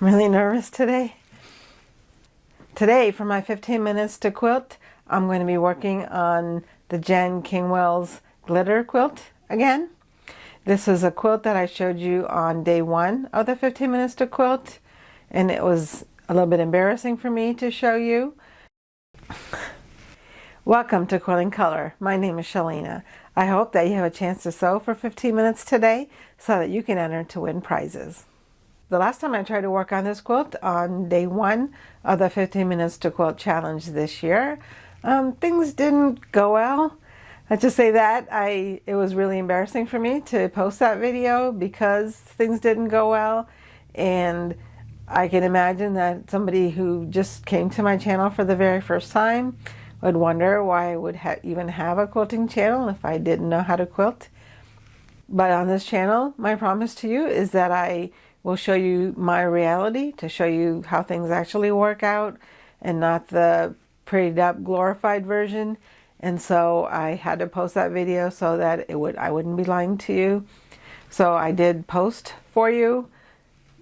I'm really nervous today. Today, for my 15 minutes to quilt, I'm going to be working on the Jen Kingwell's glitter quilt again. This is a quilt that I showed you on day 1 of the 15 minutes to quilt, and it was a little bit embarrassing for me to show you. Welcome to Quilting Color. My name is Shalina. I hope that you have a chance to sew for 15 minutes today so that you can enter to win prizes. The last time I tried to work on this quilt on day 1 of the 15 minutes to quilt challenge this year, things didn't go well. Let's just say that it was really embarrassing for me to post that video because things didn't go well, and I can imagine that somebody who just came to my channel for the very first time would wonder why I would even have a quilting channel if I didn't know how to quilt. But on this channel, my promise to you is that I will show you my reality, to show you how things actually work out and not the prettied up glorified version. And so I had to post that video so that I wouldn't be lying to you. So I did post for you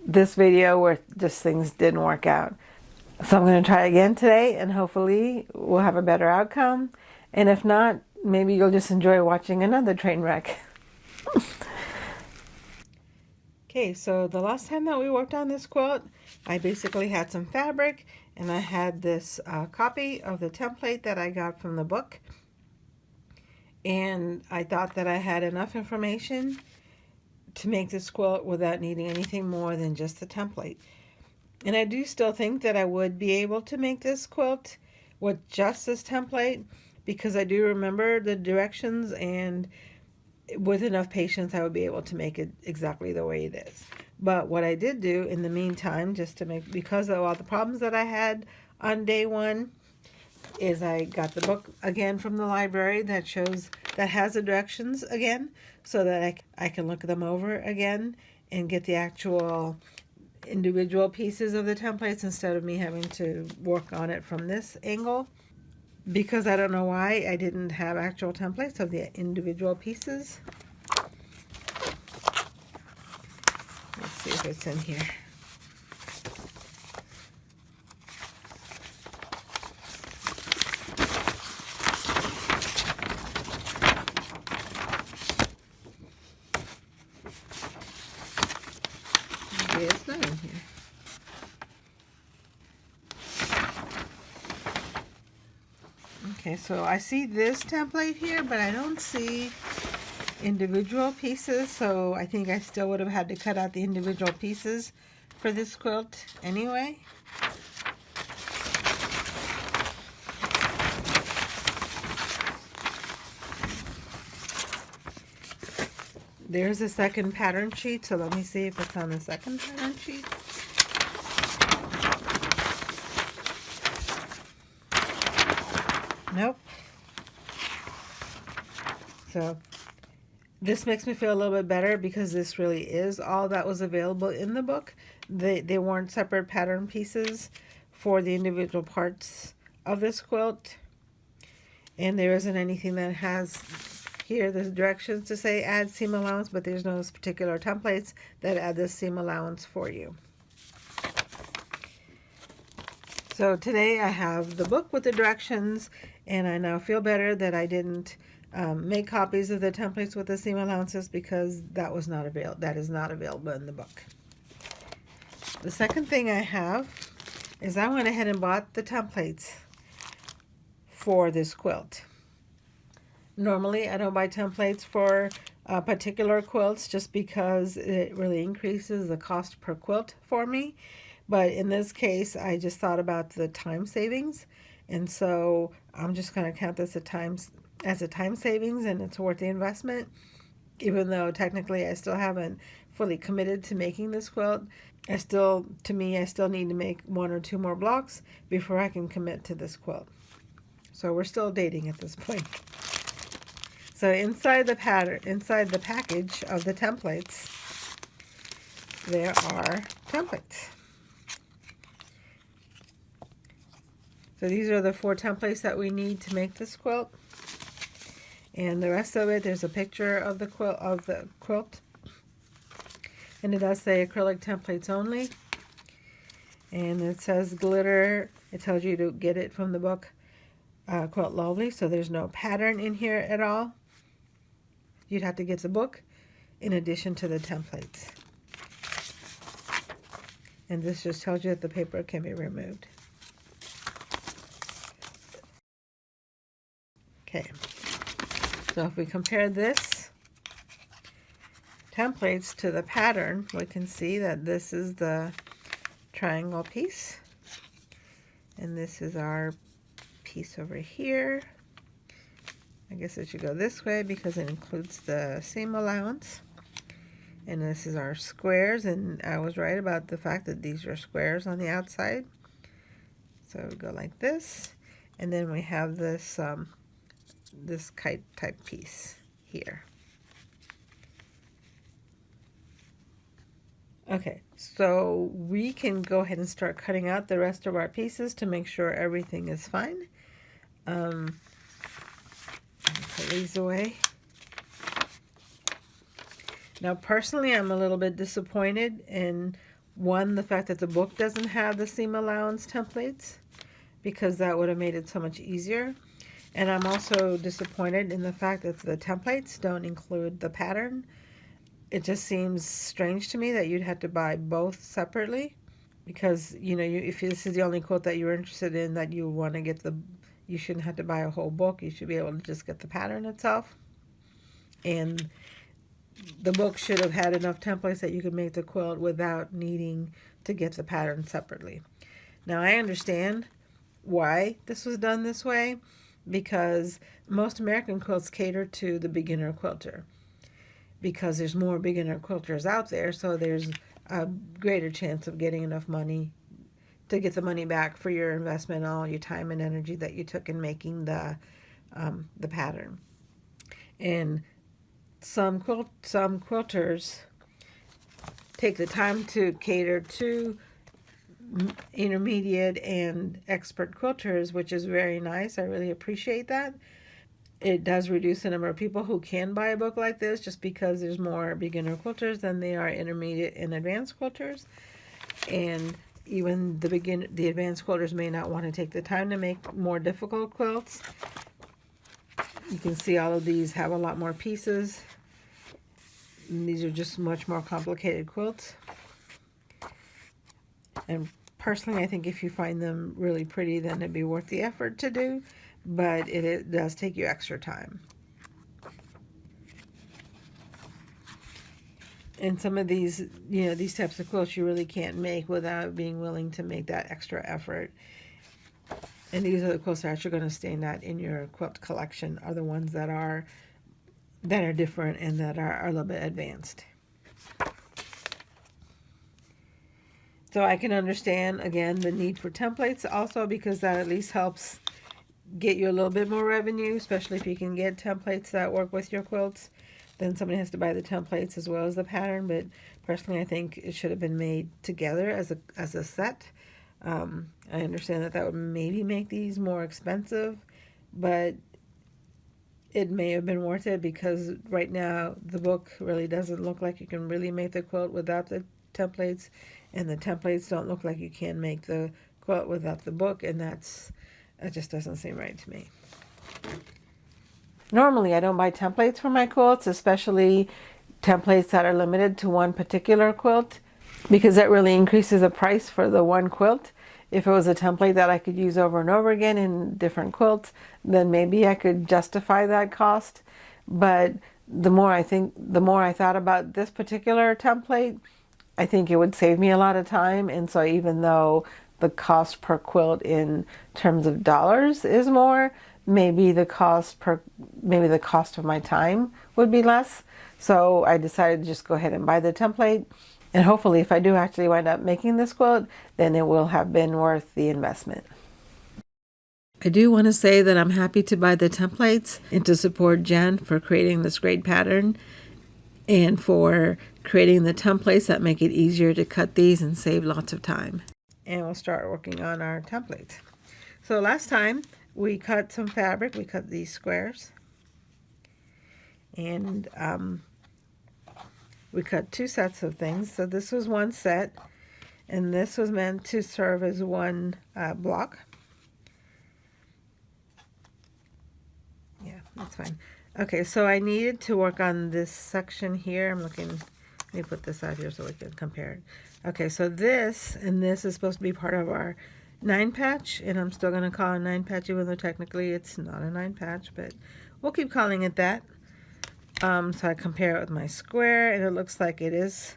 this video where just things didn't work out. So I'm going to try again today, and hopefully we'll have a better outcome. And if not, maybe you'll just enjoy watching another train wreck. Okay, so the last time that we worked on this quilt, I basically had some fabric, and I had this copy of the template that I got from the book. And I thought that I had enough information to make this quilt without needing anything more than just the template. And I do still think that I would be able to make this quilt with just this template, because I do remember the directions, and with enough patience I would be able to make it exactly the way it is. But what I did do in the meantime, just to make, because of all the problems that I had on day 1, is I got the book again from the library that has the directions again, so that I can look them over again and get the actual individual pieces of the templates instead of me having to work on it from this angle. Because I don't know why I didn't have actual templates of the individual pieces. Let's see if it's in here. Maybe it's not in here. Okay, so I see this template here, but I don't see individual pieces, so I think I still would have had to cut out the individual pieces for this quilt anyway. There's a second pattern sheet, so let me see if it's on the second pattern sheet. Nope. So this makes me feel a little bit better, because this really is all that was available in the book. They weren't separate pattern pieces for the individual parts of this quilt. And there isn't anything that has here the directions to say add seam allowance, but there's no particular templates that add this seam allowance for you. So today I have the book with the directions, and I now feel better that I didn't make copies of the templates with the seam allowances, because that is not available in the book. The second thing I have is I went ahead and bought the templates for this quilt. Normally I don't buy templates for particular quilts just because it really increases the cost per quilt for me. But in this case, I just thought about the time savings, and so I'm just going to count this as a time savings, and it's worth the investment. Even though technically I still haven't fully committed to making this quilt, I still need to make 1 or 2 more blocks before I can commit to this quilt. So we're still dating at this point. So inside the package of the templates, there are templates. So these are the 4 templates that we need to make this quilt. And the rest of it, there's a picture of the quilt, and it does say acrylic templates only. And it says glitter. It tells you to get it from the book Quilt Lovely, so there's no pattern in here at all. You'd have to get the book in addition to the templates. And this just tells you that the paper can be removed. Okay, so if we compare this templates to the pattern, we can see that this is the triangle piece, and this is our piece over here. I guess it should go this way because it includes the seam allowance. And this is our squares, and I was right about the fact that these are squares on the outside. So we go like this, and then we have this this kite type piece here. Okay, so we can go ahead and start cutting out the rest of our pieces to make sure everything is fine. Put these away. Now, personally, I'm a little bit disappointed in, one, the fact that the book doesn't have the seam allowance templates, because that would have made it so much easier. And I'm also disappointed in the fact that the templates don't include the pattern. It just seems strange to me that you'd have to buy both separately, because, you know, if this is the only quilt that you're interested in, that you want to get you shouldn't have to buy a whole book. You should be able to just get the pattern itself. And the book should have had enough templates that you could make the quilt without needing to get the pattern separately. Now, I understand why this was done this way, because most American quilts cater to the beginner quilter, because there's more beginner quilters out there, so there's a greater chance of getting enough money to get the money back for your investment, all your time and energy that you took in making the pattern. And some quilters take the time to cater to intermediate and expert quilters, which is very nice. I really appreciate that. It does reduce the number of people who can buy a book like this, just because there's more beginner quilters than there are intermediate and advanced quilters. And even the advanced quilters may not want to take the time to make more difficult quilts. You can see all of these have a lot more pieces. And these are just much more complicated quilts. And personally, I think if you find them really pretty, then it'd be worth the effort to do. But it does take you extra time. And some of these, you know, these types of quilts you really can't make without being willing to make that extra effort. And these are the quilts that are actually going to stand out in your quilt collection, are the ones that are different and that are a little bit advanced. So I can understand, again, the need for templates also, because that at least helps get you a little bit more revenue, especially if you can get templates that work with your quilts. Then somebody has to buy the templates as well as the pattern. But personally, I think it should have been made together as a set. I understand that would maybe make these more expensive, but it may have been worth it, because right now the book really doesn't look like you can really make the quilt without the templates, and the templates don't look like you can make the quilt without the book, and that just doesn't seem right to me. Normally, I don't buy templates for my quilts, especially templates that are limited to one particular quilt, because that really increases the price for the one quilt. If it was a template that I could use over and over again in different quilts, then maybe I could justify that cost. But the more I thought about this particular template, I think it would save me a lot of time. And so even though the cost per quilt in terms of dollars is more, maybe the cost of my time would be less. So I decided to just go ahead and buy the template. And hopefully, if I do actually wind up making this quilt, then it will have been worth the investment. I do want to say that I'm happy to buy the templates and to support Jen for creating this great pattern, and for creating the templates that make it easier to cut these and save lots of time. And we'll start working on our templates. So last time we cut some fabric. We cut these squares, and we cut two sets of things. So this was one set, And this was meant to serve as one block. Yeah, that's fine. Okay, so I needed to work on this section here. I'm looking, let me put this out here so we can compare it. Okay, so this and this is supposed to be part of our 9 patch, and I'm still going to call it a 9 patch even though technically it's not a 9 patch, but we'll keep calling it that. So I compare it with my square, and it looks like it is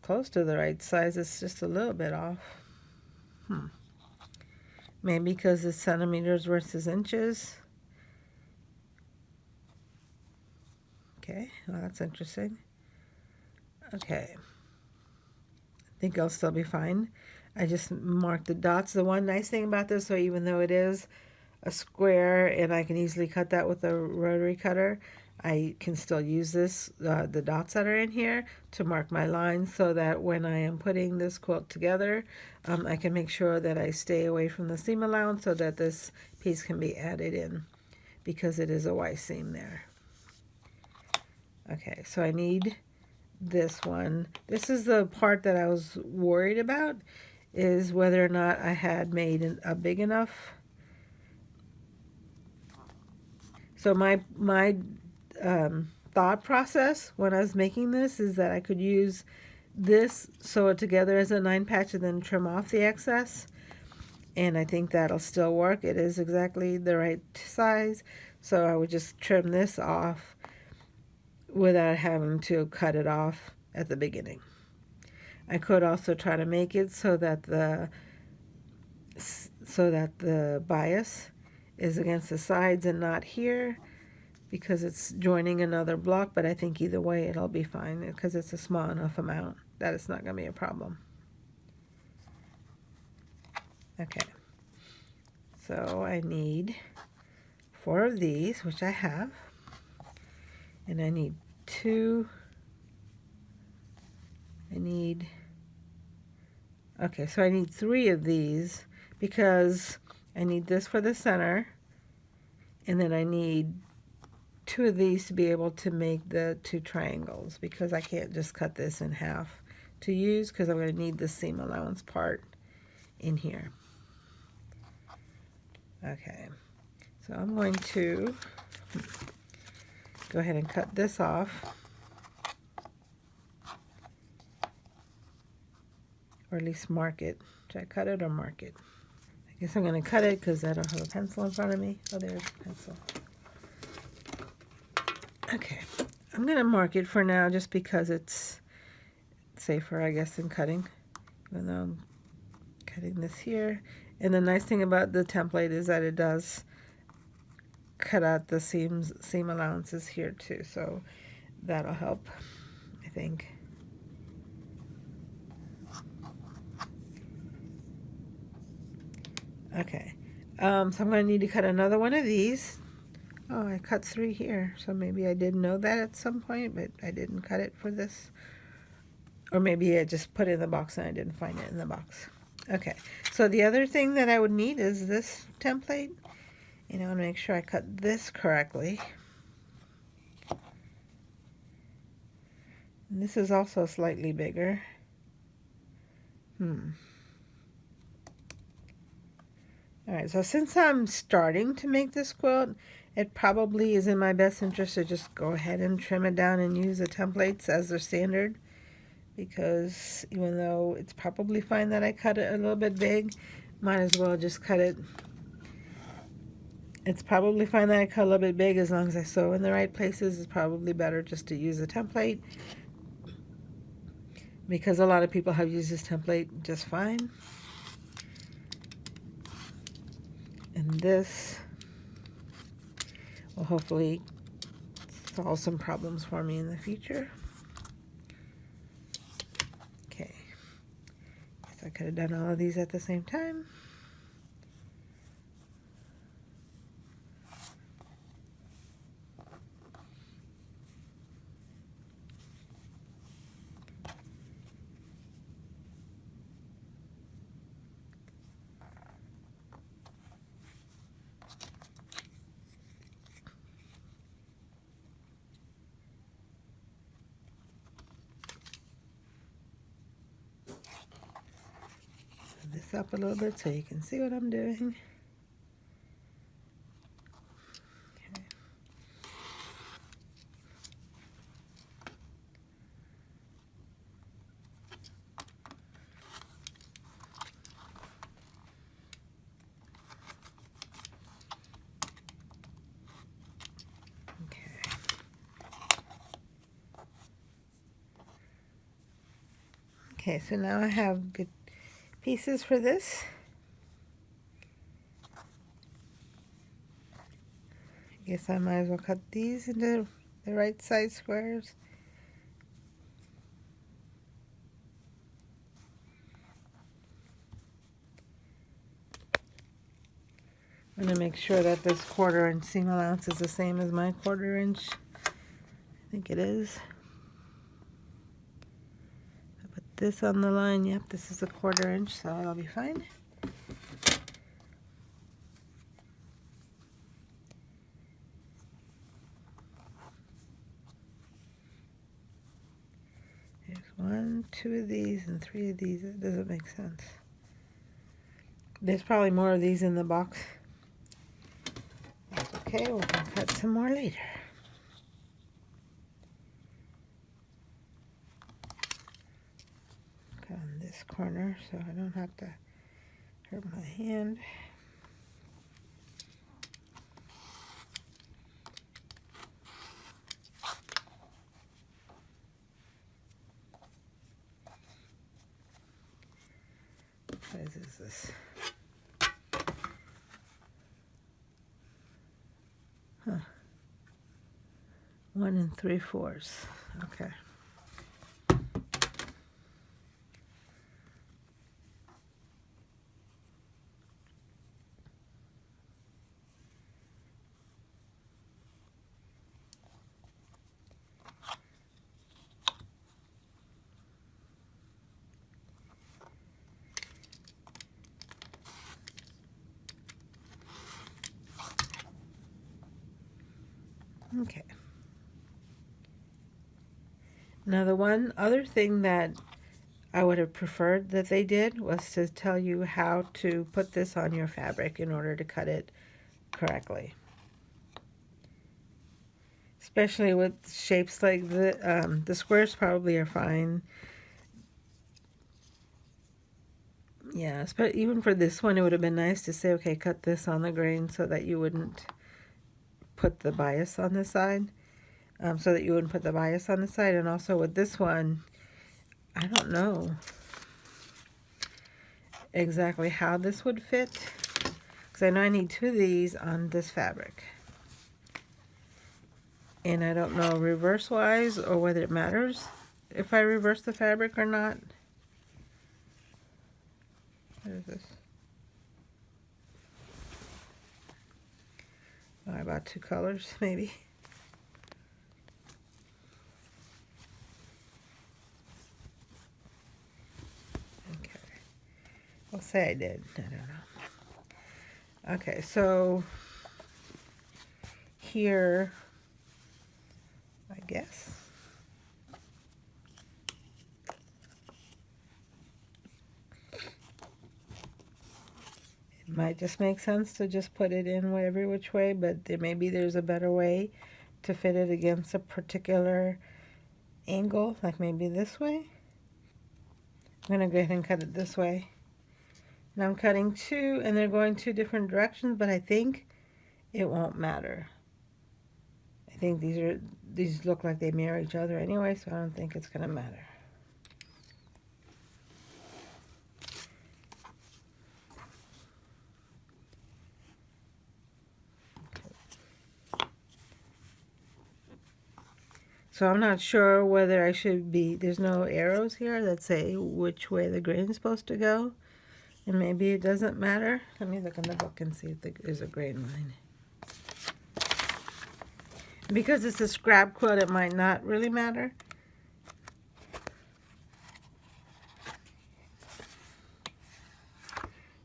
close to the right size. It's just a little bit off. Maybe because it's centimeters versus inches. Okay, well, that's interesting. Okay, I think I'll still be fine. I just marked the dots. The one nice thing about this, so even though it is a square and I can easily cut that with a rotary cutter, I can still use this, the dots that are in here, to mark my lines so that when I am putting this quilt together, I can make sure that I stay away from the seam allowance so that this piece can be added in because it is a Y seam there. Okay, so I need this one. This is the part that I was worried about, is whether or not I had made a big enough. So my thought process when I was making this is that I could use this, sew it together as a 9 patch, and then trim off the excess. And I think that'll still work. It is exactly the right size. So I would just trim this off without having to cut it off at the beginning. I could also try to make it so that the bias is against the sides and not here, because it's joining another block, but I think either way it'll be fine because it's a small enough amount that it's not going to be a problem. Okay, so I need 4 of these, which I have, and I need 2. Okay, so I need 3 of these because I need this for the center, and then I need 2 of these to be able to make the 2 triangles, because I can't just cut this in half to use because I'm going to need the seam allowance part in here. Okay, so I'm going to go ahead and cut this off, or at least mark it. Should I cut it or mark it? I guess I'm going to cut it because I don't have a pencil in front of me. Oh, there's a pencil. Okay, I'm going to mark it for now just because it's safer, I guess, than cutting, even though I'm cutting this here. And the nice thing about the template is that it does cut out the seam allowances here too, so that'll help, I think. Okay, so I'm going to need to cut another one of these. Oh, I cut 3 here, so maybe I did know that at some point, but I didn't cut it for this. Or maybe I just put it in the box and I didn't find it in the box. Okay, so the other thing that I would need is this template. And I want to make sure I cut this correctly. And this is also slightly bigger. Alright, so since I'm starting to make this quilt, it probably is in my best interest to just go ahead and trim it down and use the templates as their standard. Because even though it's probably fine that I cut it a little bit big, might as well just cut it. It's probably fine that I cut a little bit big as long as I sew in the right places. It's probably better just to use a template, because a lot of people have used this template just fine. And this will hopefully solve some problems for me in the future. Okay, guess I could have done all of these at the same time. this up a little bit so you can see what I'm doing. Okay, so now I have good pieces for this. I guess I might as well cut these into the right size squares. I'm going to make sure that this 1/4 inch seam allowance is the same as my 1/4 inch. I think it is. I put this on the line. Yep, this is a 1/4 inch, so it'll be fine. There's 1, 2 of these, and 3 of these. It doesn't make sense. There's probably more of these in the box. That's okay, we can cut some more later. Cut on this corner so I don't have to hurt my hand. What size is this? 1 3/4. Okay. Okay. Now the one other thing that I would have preferred that they did was to tell you how to put this on your fabric in order to cut it correctly. Especially with shapes like the squares probably are fine. Yeah, but even for this one, it would have been nice to say, okay, cut this on the grain so that you wouldn't put the bias on the side. And also with this one, I don't know exactly how this would fit, because I know I need 2 of these on this fabric. And I don't know reverse-wise or whether it matters if I reverse the fabric or not. What is this? Oh, I bought 2 colors, maybe. Okay. We'll say I did. I don't know. Okay, so here, I guess. It might just make sense to just put it in every which way, but maybe there's a better way to fit it against a particular angle, like maybe this way. I'm going to go ahead and cut it this way. And I'm cutting 2, and they're going 2 different directions, but I think it won't matter. I think these look like they mirror each other anyway, so I don't think it's going to matter. So I'm not sure whether I should be, there's no arrows here that say which way the grain is supposed to go. And maybe it doesn't matter. Let me look in the book and see if there's a grain line. Because it's a scrap quilt, it might not really matter.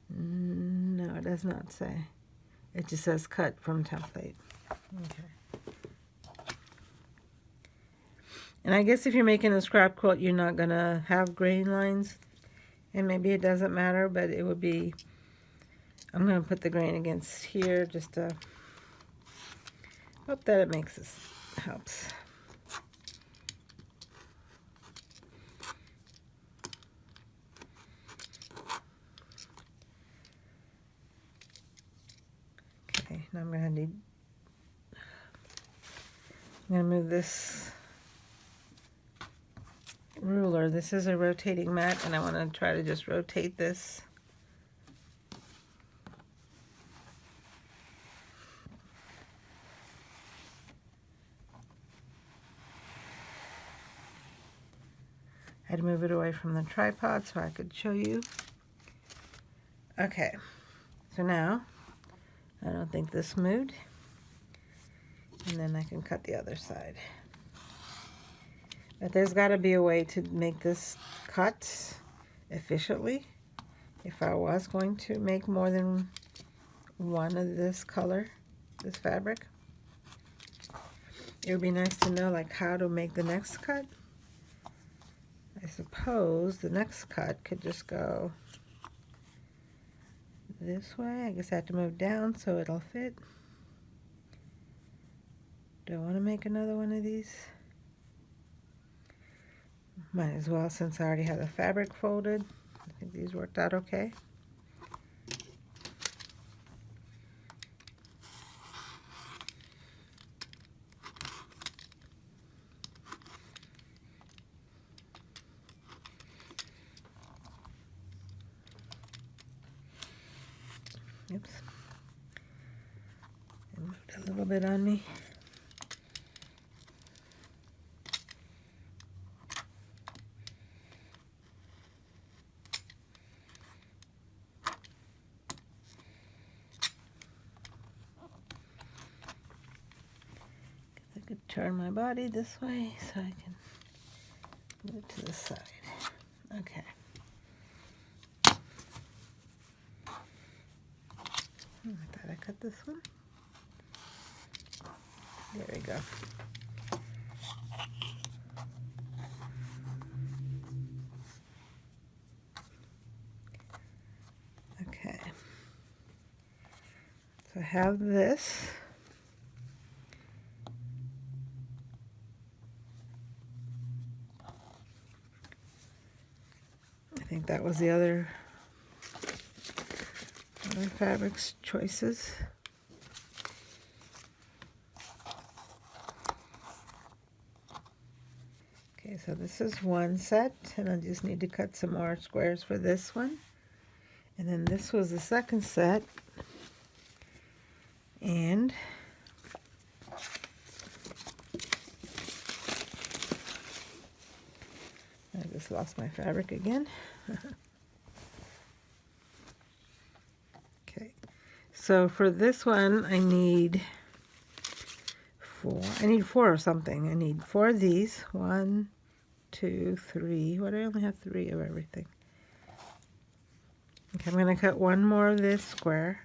No, it does not say. It just says cut from template. Okay. And I guess if you're making a scrap quilt, you're not going to have grain lines. And maybe it doesn't matter, but it would be, I'm going to put the grain against here just to hope that it makes this, helps. Okay, now I'm going to move this ruler. This is a rotating mat, and I want to try to just rotate this. I had to move it away from the tripod so I could show you. Okay, so now I don't think this moved, and then I can cut the other side. But there's got to be a way to make this cut efficiently if I was going to make more than one of this color, this fabric. It would be nice to know like how to make the next cut. I suppose the next cut could just go this way. I guess I have to move down so it'll fit. Do I want to make another one of these? Might as well, since I already have the fabric folded. I think these worked out okay. Oops. It moved a little bit on me. I could turn my body this way so I can move to the side. Okay. I thought I cut this one. There we go. Okay. So I have this. I think that was the other fabrics choices. Okay, so this is one set, and I just need to cut some more squares for this one. And then this was the second set, and I just lost my fabric again. Okay, so for this one I need four or something. I need 4 of these. 1, 2, 3. What, I only have 3 of everything. Okay, I'm going to cut one more of this square,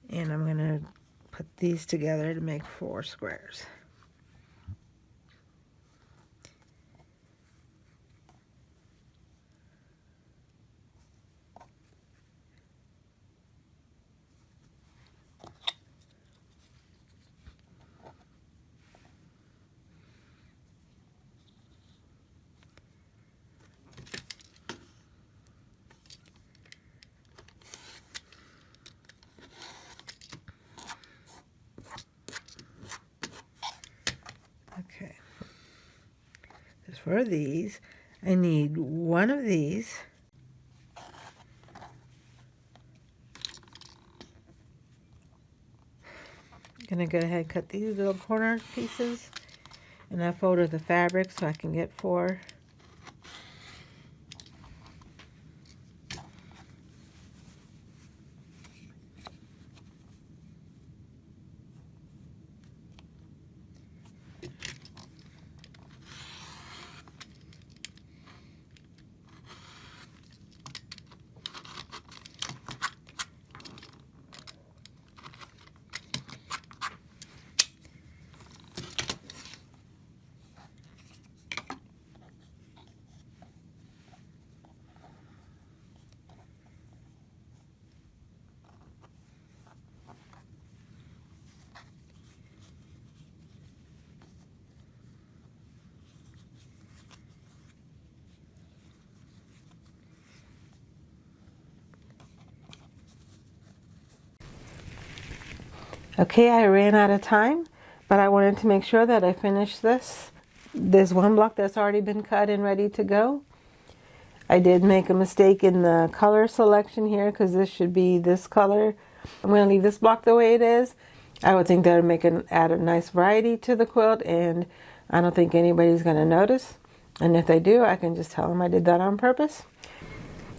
and I'm going to put these together to make 4 squares. Okay, so for these, I need 1 of these. I'm going to go ahead and cut these little corner pieces, and I folded the fabric so I can get 4. Okay, I ran out of time, but I wanted to make sure that I finished this. There's one block that's already been cut and ready to go. I did make a mistake in the color selection here because this should be this color. I'm going to leave this block the way it is. I would think that would add a nice variety to the quilt, and I don't think anybody's going to notice. And if they do, I can just tell them I did that on purpose.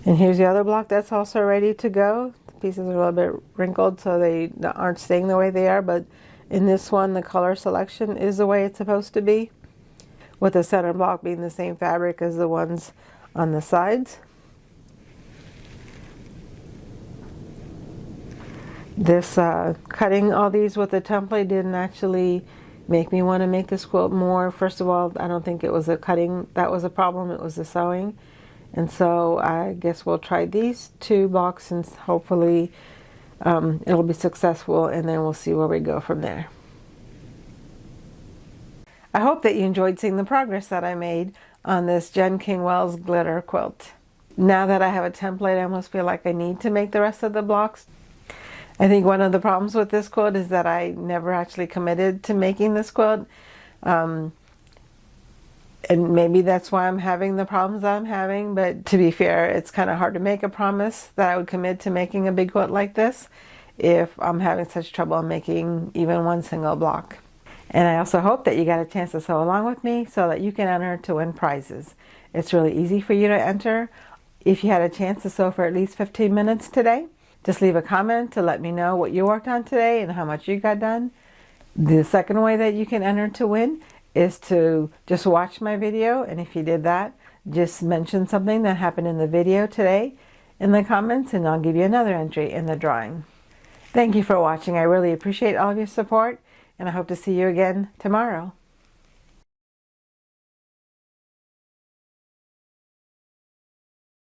And here's the other block that's also ready to go. The pieces are a little bit wrinkled, so they aren't staying the way they are, but in this one, the color selection is the way it's supposed to be, with the center block being the same fabric as the ones on the sides. This cutting all these with the template didn't actually make me want to make this quilt more. First of all, I don't think it was the cutting that was a problem, it was the sewing. And so I guess we'll try these two blocks and hopefully it'll be successful, and then we'll see where we go from there. I hope that you enjoyed seeing the progress that I made on this Jen Kingwell's glitter quilt. Now that I have a template, I almost feel like I need to make the rest of the blocks. I think one of the problems with this quilt is that I never actually committed to making this quilt. And maybe that's why I'm having the problems that I'm having. But to be fair, it's kind of hard to make a promise that I would commit to making a big quilt like this if I'm having such trouble making even one single block. And I also hope that you got a chance to sew along with me so that you can enter to win prizes. It's really easy for you to enter. If you had a chance to sew for at least 15 minutes today, just leave a comment to let me know what you worked on today and how much you got done. The second way that you can enter to win is to just watch my video, and if you did that, just mention something that happened in the video today in the comments, and I'll give you another entry in the drawing. Thank you for watching. I really appreciate all of your support, and I hope to see you again tomorrow.